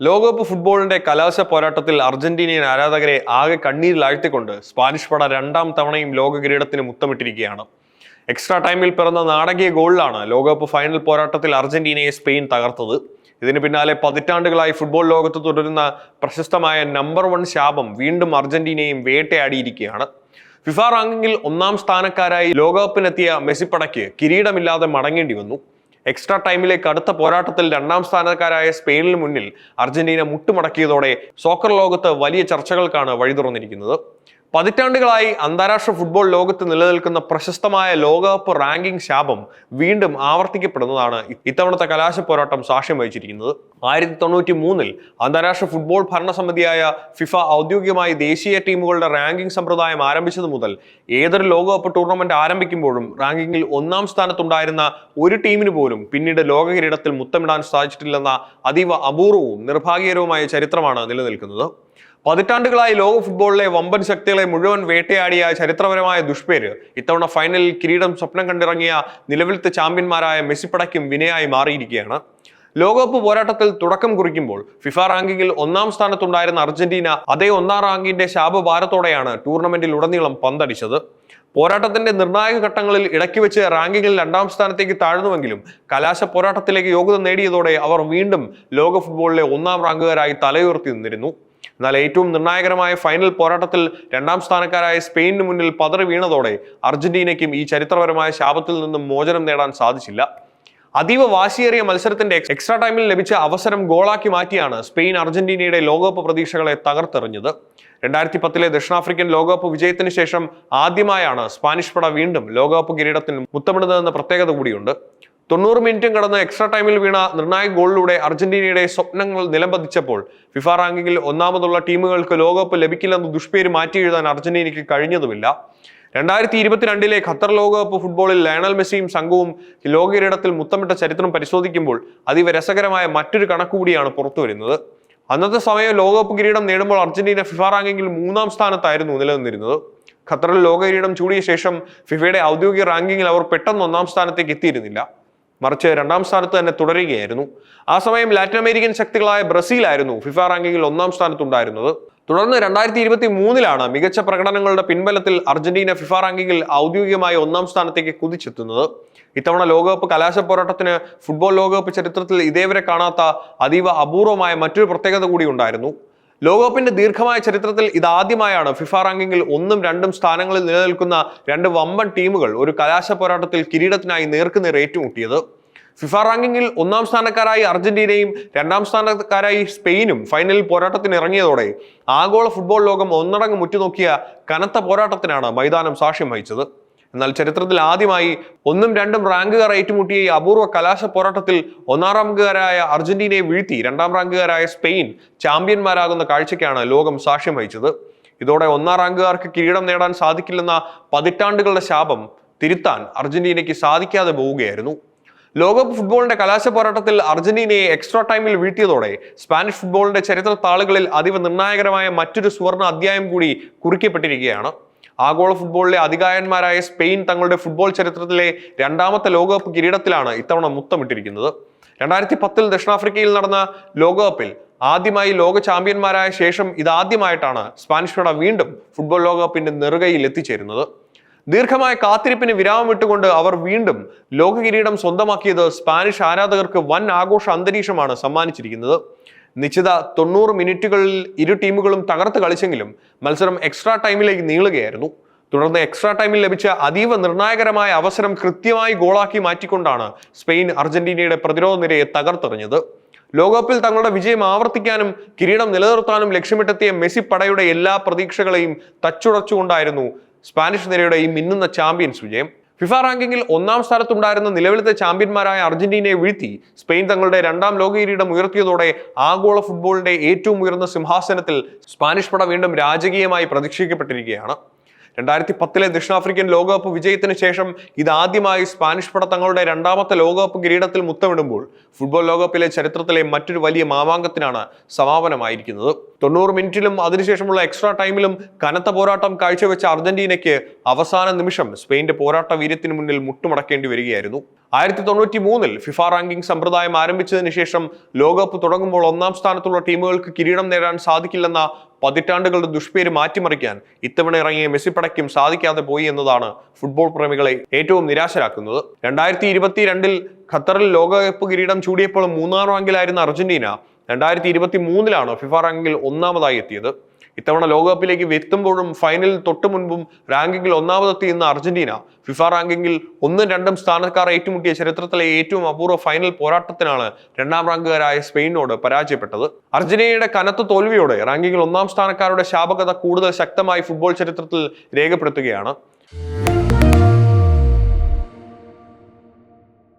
ലോകകപ്പ് ഫുട്ബോളിന്റെ കലാശ പോരാട്ടത്തിൽ അർജന്റീനിയൻ ആരാധകരെ ആകെ കണ്ണീരിലാഴ്ത്തിക്കൊണ്ട് സ്പാനിഷ് പട രണ്ടാം തവണയും ലോക കിരീടത്തിന് മുത്തമിട്ടിരിക്കുകയാണ്. എക്സ്ട്രാ ടൈമിൽ പിറന്ന നാടകീയ ഗോളിലാണ് ലോകകപ്പ് ഫൈനൽ പോരാട്ടത്തിൽ അർജന്റീനയെ സ്പെയിൻ തകർത്തത്. ഇതിന് പിന്നാലെ പതിറ്റാണ്ടുകളായി ഫുട്ബോൾ ലോകത്ത് തുടരുന്ന പ്രശസ്തമായ നമ്പർ 1 ശാപം വീണ്ടും അർജന്റീനയെയും വേട്ടയാടിയിരിക്കുകയാണ്. ഫിഫ റാങ്കിങ്ങിൽ ഒന്നാം സ്ഥാനക്കാരായി ലോകകപ്പിനെത്തിയ മെസ്സിപ്പടയ്ക്ക് കിരീടമില്ലാതെ മടങ്ങേണ്ടി വന്നു. എക്സ്ട്രാ ടൈമിലേക്ക് അടുത്ത പോരാട്ടത്തിൽ രണ്ടാം സ്ഥാനക്കാരായ സ്പെയിനിന് മുന്നിൽ അർജന്റീന മുട്ടുമടക്കിയതോടെ സോക്കർ ലോകത്ത് വലിയ ചർച്ചകൾക്കാണ് വഴി തുറന്നിരിക്കുന്നത്. പതിറ്റാണ്ടുകളായി അന്താരാഷ്ട്ര ഫുട്ബോൾ ലോകത്ത് നിലനിൽക്കുന്ന പ്രശസ്തമായ ലോകകപ്പ് റാങ്കിംഗ് ശാപം വീണ്ടും ആവർത്തിക്കപ്പെടുന്നതാണ് ഇത്തവണത്തെ കലാശ പോരാട്ടം സാക്ഷ്യം വഹിച്ചിരിക്കുന്നത്. 1993 അന്താരാഷ്ട്ര ഫുട്ബോൾ ഭരണസമിതിയായ ഫിഫ ഔദ്യോഗികമായി ദേശീയ ടീമുകളുടെ റാങ്കിംഗ് സമ്പ്രദായം ആരംഭിച്ചത് മുതൽ ഏതൊരു ലോകകപ്പ് ടൂർണമെന്റ് ആരംഭിക്കുമ്പോഴും റാങ്കിങ്ങിൽ ഒന്നാം സ്ഥാനത്തുണ്ടായിരുന്ന ഒരു ടീമിന് പോലും പിന്നീട് ലോക കിരീടത്തിൽ മുത്തമിടാൻ സാധിച്ചിട്ടില്ലെന്ന അതീവ അപൂർവവും നിർഭാഗ്യകരവുമായ ചരിത്രമാണ് നിലനിൽക്കുന്നത്. പതിറ്റാണ്ടുകളായി ലോക ഫുട്ബോളിലെ വമ്പൻ ശക്തികളെ മുഴുവൻ വേട്ടയാടിയ ചരിത്രപരമായ ദുഷ്പേര് ഇത്തവണ ഫൈനലിൽ കിരീടം സ്വപ്നം കണ്ടിറങ്ങിയ നിലവിലത്തെ ചാമ്പ്യന്മാരായ മെസ്സിപ്പടയ്ക്കും വിനയായി മാറിയിരിക്കുകയാണ്. ലോകകപ്പ് പോരാട്ടത്തിൽ തുടക്കം കുറിക്കുമ്പോൾ ഫിഫ റാങ്കിങ്ങിൽ ഒന്നാം സ്ഥാനത്തുണ്ടായിരുന്ന അർജന്റീന അതേ ഒന്നാം റാങ്കിന്റെ ശാപഭാരത്തോടെയാണ് ടൂർണമെന്റിൽ ഉടനീളം പന്തടിച്ചത്. പോരാട്ടത്തിന്റെ നിർണായക ഘട്ടങ്ങളിൽ ഇടയ്ക്ക് വെച്ച് റാങ്കിങ്ങിൽ രണ്ടാം സ്ഥാനത്തേക്ക് താഴ്ന്നുവെങ്കിലും കലാശ പോരാട്ടത്തിലേക്ക് യോഗ്യത നേടിയതോടെ അവർ വീണ്ടും ലോക ഫുട്ബോളിലെ ഒന്നാം റാങ്കുകാരായി തലയുയർത്തി നിന്നിരുന്നു. എന്നാൽ ഏറ്റവും നിർണായകരമായ ഫൈനൽ പോരാട്ടത്തിൽ രണ്ടാം സ്ഥാനക്കാരായ സ്പെയിനിന് മുന്നിൽ പതറി വീണതോടെ അർജന്റീനയ്ക്കും ഈ ചരിത്രപരമായ ശാപത്തിൽ നിന്നും മോചനം നേടാൻ സാധിച്ചില്ല. അതീവ വാശിയേറിയ മത്സരത്തിന്റെ എക്സ്ട്രാ ടൈമിൽ ലഭിച്ച അവസരം ഗോളാക്കി മാറ്റിയാണ് സ്പെയിൻ അർജന്റീനയുടെ ലോകകപ്പ് പ്രതീക്ഷകളെ തകർത്തെറിഞ്ഞത്. 2010 ദക്ഷിണാഫ്രിക്കൻ ലോകകപ്പ് വിജയത്തിന് ശേഷം ആദ്യമായാണ് സ്പാനിഷ് പട വീണ്ടും ലോകകപ്പ് കിരീടത്തിന് മുത്തമിടുന്നതെന്ന പ്രത്യേകത കൂടിയുണ്ട്. 90 മിനിറ്റും കടന്ന് എക്സ്ട്രാ ടൈമിൽ വീണ നിർണായക ഗോളിലൂടെ അർജന്റീനയുടെ സ്വപ്നങ്ങൾ നിലംപതിച്ചപ്പോൾ ഫിഫ റാങ്കിങ്ങിൽ ഒന്നാമതുള്ള ടീമുകൾക്ക് ലോകകപ്പ് ലഭിക്കില്ലെന്ന് ദുഷ്പേര് മാറ്റി എഴുതാൻ അർജന്റീനയ്ക്ക് കഴിഞ്ഞതുമില്ല. 2022 ഖത്തർ ലോകകപ്പ് ഫുട്ബോളിൽ ലയണൽ മെസ്സിയും സംഘവും ലോക കിരീടത്തിൽ മുത്തമിട്ട ചരിത്രം പരിശോധിക്കുമ്പോൾ അതീവ രസകരമായ മറ്റൊരു കണക്കുകൂടിയാണ് പുറത്തുവരുന്നത്. അന്നത്തെ സമയം ലോകകപ്പ് കിരീടം നേടുമ്പോൾ അർജന്റീന ഫിഫ റാങ്കിങ്ങിൽ 3-ാം സ്ഥാനത്തായിരുന്നു നിലനിന്നിരുന്നത്. ഖത്തറിൽ ലോക കിരീടം ചൂടിയ ശേഷം ഫിഫയുടെ ഔദ്യോഗിക റാങ്കിങ്ങിൽ അവർ പെട്ടെന്ന് 1-ാം സ്ഥാനത്തേക്ക് എത്തിയിരുന്നില്ല, മറിച്ച് 2-ാം സ്ഥാനത്ത് തന്നെ തുടരുകയായിരുന്നു. ആ സമയം ലാറ്റിൻ അമേരിക്കൻ ശക്തികളായ ബ്രസീലായിരുന്നു ഫിഫ റാങ്കിങ്ങിൽ 1-ാം സ്ഥാനത്തുണ്ടായിരുന്നത്. തുടർന്ന് 2023 മികച്ച പ്രകടനങ്ങളുടെ പിൻബലത്തിൽ അർജന്റീന ഫിഫ റാങ്കിങ്ങിൽ ഔദ്യോഗികമായി 1-ാം സ്ഥാനത്തേക്ക് കുതിച്ചെത്തുന്നത്. ഇത്തവണ ലോകകപ്പ് കലാശ പോരാട്ടത്തിന് ഫുട്ബോൾ ലോകകപ്പ് ചരിത്രത്തിൽ ഇതേവരെ കാണാത്ത അതീവ അപൂർവമായ മറ്റൊരു പ്രത്യേകത കൂടി ഉണ്ടായിരുന്നു. ലോകകപ്പിന്റെ ദീർഘമായ ചരിത്രത്തിൽ ഇതാദ്യമായാണ് ഫിഫ റാങ്കിങ്ങിൽ 1ഉം 2ഉം സ്ഥാനങ്ങളിൽ നിലനിൽക്കുന്ന രണ്ട് വമ്പൻ ടീമുകൾ ഒരു കലാശ പോരാട്ടത്തിൽ കിരീടത്തിനായി നേർക്കുനേർ ഏറ്റുമുട്ടിയത്. ഫിഫ റാങ്കിങ്ങിൽ 1-ാം സ്ഥാനക്കാരായി അർജന്റീനയും 2-ാം സ്ഥാനക്കാരായി സ്പെയിനും ഫൈനലിൽ പോരാട്ടത്തിന് ഇറങ്ങിയതോടെ ആഗോള ഫുട്ബോൾ ലോകം ഒന്നടങ്കം ഉറ്റുനോക്കിയ കനത്ത പോരാട്ടത്തിനാണ് മൈതാനം സാക്ഷ്യം വഹിച്ചത്. എന്നാൽ ചരിത്രത്തിൽ ആദ്യമായി 1ഉം 2ഉം റാങ്കുകാർ ഏറ്റുമുട്ടിയ ഈ അപൂർവ കലാശ പോരാട്ടത്തിൽ 1-ാം റാങ്കുകാരായ അർജന്റീനയെ വീഴ്ത്തി 2-ാം റാങ്കുകാരായ സ്പെയിൻ ചാമ്പ്യന്മാരാകുന്ന കാഴ്ചയ്ക്കാണ് ലോകം സാക്ഷ്യം വഹിച്ചത്. ഇതോടെ 1-ാം റാങ്കുകാർക്ക് കിരീടം നേടാൻ സാധിക്കില്ലെന്ന പതിറ്റാണ്ടുകളുടെ ശാപം തിരുത്താൻ അർജന്റീനയ്ക്ക് സാധിക്കാതെ പോവുകയായിരുന്നു. ലോകകപ്പ് ഫുട്ബോളിന്റെ കലാശ പോരാട്ടത്തിൽ അർജന്റീനയെ എക്സ്ട്രാ ടൈമിൽ വീഴ്ത്തിയതോടെ സ്പാനിഷ് ഫുട്ബോളിന്റെ ചരിത്ര താളുകളിൽ അതീവ നിർണായകരമായ മറ്റൊരു സുവർണ അധ്യായം കൂടി കുറിക്കപ്പെട്ടിരിക്കുകയാണ്. ആഗോള ഫുട്ബോളിലെ അധികായന്മാരായ സ്പെയിൻ തങ്ങളുടെ ഫുട്ബോൾ ചരിത്രത്തിലെ 2ാമത്തെ ലോകകപ്പ് കിരീടത്തിലാണ് ഇത്തവണ മുത്തമിട്ടിരിക്കുന്നത്. 2010 ദക്ഷിണാഫ്രിക്കയിൽ നടന്ന ലോകകപ്പിൽ ആദ്യമായി ലോക ചാമ്പ്യന്മാരായ ശേഷം ഇതാദ്യമായിട്ടാണ് സ്പാനിഷ് പട വീണ്ടും ഫുട്ബോൾ ലോകകപ്പിന്റെ നെറുകയിൽ എത്തിച്ചേരുന്നത്. ദീർഘമായ കാത്തിരിപ്പിന് വിരാമം വിട്ടുകൊണ്ട് അവർ വീണ്ടും ലോക കിരീടം സ്വന്തമാക്കിയത് സ്പാനിഷ് ആരാധകർക്ക് വൻ ആഘോഷ അന്തരീക്ഷമാണ് സമ്മാനിച്ചിരിക്കുന്നത്. നിശ്ചിത 90 മിനിറ്റുകളിൽ ഇരു ടീമുകളും തകർത്ത് കളിച്ചെങ്കിലും മത്സരം എക്സ്ട്രാ ടൈമിലേക്ക് നീളുകയായിരുന്നു. തുടർന്ന് എക്സ്ട്രാ ടൈമിൽ ലഭിച്ച അതീവ നിർണായകരമായ അവസരം കൃത്യമായി ഗോളാക്കി മാറ്റിക്കൊണ്ടാണ് സ്പെയിൻ അർജന്റീനയുടെ പ്രതിരോധ നിരയെ തകർത്തെറിഞ്ഞത്. ലോകകപ്പിൽ തങ്ങളുടെ വിജയം ആവർത്തിക്കാനും കിരീടം നിലനിർത്താനും ലക്ഷ്യമിട്ടെത്തിയ മെസ്സി പടയുടെ എല്ലാ പ്രതീക്ഷകളെയും തച്ചുടച്ചുകൊണ്ടായിരുന്നു സ്പാനിഷ് നിരയുടെ ഈ മിന്നുന്ന ചാമ്പ്യൻസ് വിജയം. ഫിഫ റാങ്കിങ്ങിൽ 1-ാം സ്ഥാനത്തുണ്ടായിരുന്ന നിലവിലത്തെ ചാമ്പ്യന്മാരായ അർജന്റീനയെ വീഴ്ത്തി സ്പെയിൻ തങ്ങളുടെ 2ാം ലോക കിരീടം ഉയർത്തിയതോടെ ആഗോള ഫുട്ബോളിന്റെ ഏറ്റവും ഉയർന്ന സിംഹാസനത്തിൽ സ്പാനിഷ് പട വീണ്ടും രാജകീയമായി പ്രതീക്ഷിക്കപ്പെട്ടിരിക്കുകയാണ്. 2010 ദക്ഷിണാഫ്രിക്കൻ ലോകകപ്പ് വിജയത്തിന് ശേഷം ഇതാദ്യമായി സ്പാനിഷ് പട തങ്ങളുടെ 2ാമത്തെ ലോകകപ്പ് കിരീടത്തിൽ മുത്തമിടുമ്പോൾ ഫുട്ബോൾ ലോകകപ്പിലെ ചരിത്രത്തിലെ മറ്റൊരു വലിയ മാമാങ്കത്തിനാണ് സമാപനമായിരിക്കുന്നത്. 90 മിനിറ്റിലും അതിനുശേഷമുള്ള എക്സ്ട്രാ ടൈമിലും കനത്ത പോരാട്ടം കാഴ്ചവെച്ച അർജന്റീനയ്ക്ക് അവസാന നിമിഷം സ്പെയിന്റെ പോരാട്ട വീര്യത്തിന് മുന്നിൽ മുട്ടുമടക്കേണ്ടി വരികയായിരുന്നു. 1993-ൽ ഫിഫ റാങ്കിംഗ് സമ്പ്രദായം ആരംഭിച്ചതിന് ശേഷം ലോകകപ്പ് തുടങ്ങുമ്പോൾ ഒന്നാം സ്ഥാനത്തുള്ള ടീമുകൾക്ക് കിരീടം നേടാൻ സാധിക്കില്ലെന്ന പതിറ്റാണ്ടുകളുടെ ദുഷ്പേര് മാറ്റിമറിക്കാൻ ഇത്തവണ ഇറങ്ങിയ മെസ്സിപ്പടയ്ക്കും സാധിക്കാതെ പോയി എന്നതാണ് ഫുട്ബോൾ പ്രേമികളെ ഏറ്റവും നിരാശരാക്കുന്നത്. 2022-ൽ ഖത്തറിൽ ലോകകപ്പ് കിരീടം ചൂടിയപ്പോൾ 3-ാം റാങ്കിലായിരുന്ന അർജന്റീന 2023-ലാണ് ഫിഫ റാങ്കിങ്ങിൽ ഒന്നാമതായി എത്തിയത്. ഇത്തവണ ലോകകപ്പിലേക്ക് എത്തുമ്പോഴും ഫൈനലിൽ തൊട്ടു മുൻപും റാങ്കിങ്ങിൽ ഒന്നാമതെത്തിയുന്ന അർജന്റീന ഫിഫ റാങ്കിങ്ങിൽ 1-2 സ്ഥാനക്കാർ ഏറ്റുമുട്ടിയ ചരിത്രത്തിലെ ഏറ്റവും അപൂർവ ഫൈനൽ പോരാട്ടത്തിനാണ് 2ാം റാങ്കുകാരായ സ്പെയിനോട് പരാജയപ്പെട്ടത്. അർജന്റീനയുടെ കനത്ത തോൽവിയോടെ റാങ്കിങ്ങിൽ 1ാം സ്ഥാനക്കാരുടെ ശാപകഥ കൂടുതൽ ശക്തമായി ഫുട്ബോൾ ചരിത്രത്തിൽ രേഖപ്പെടുത്തുകയാണ്.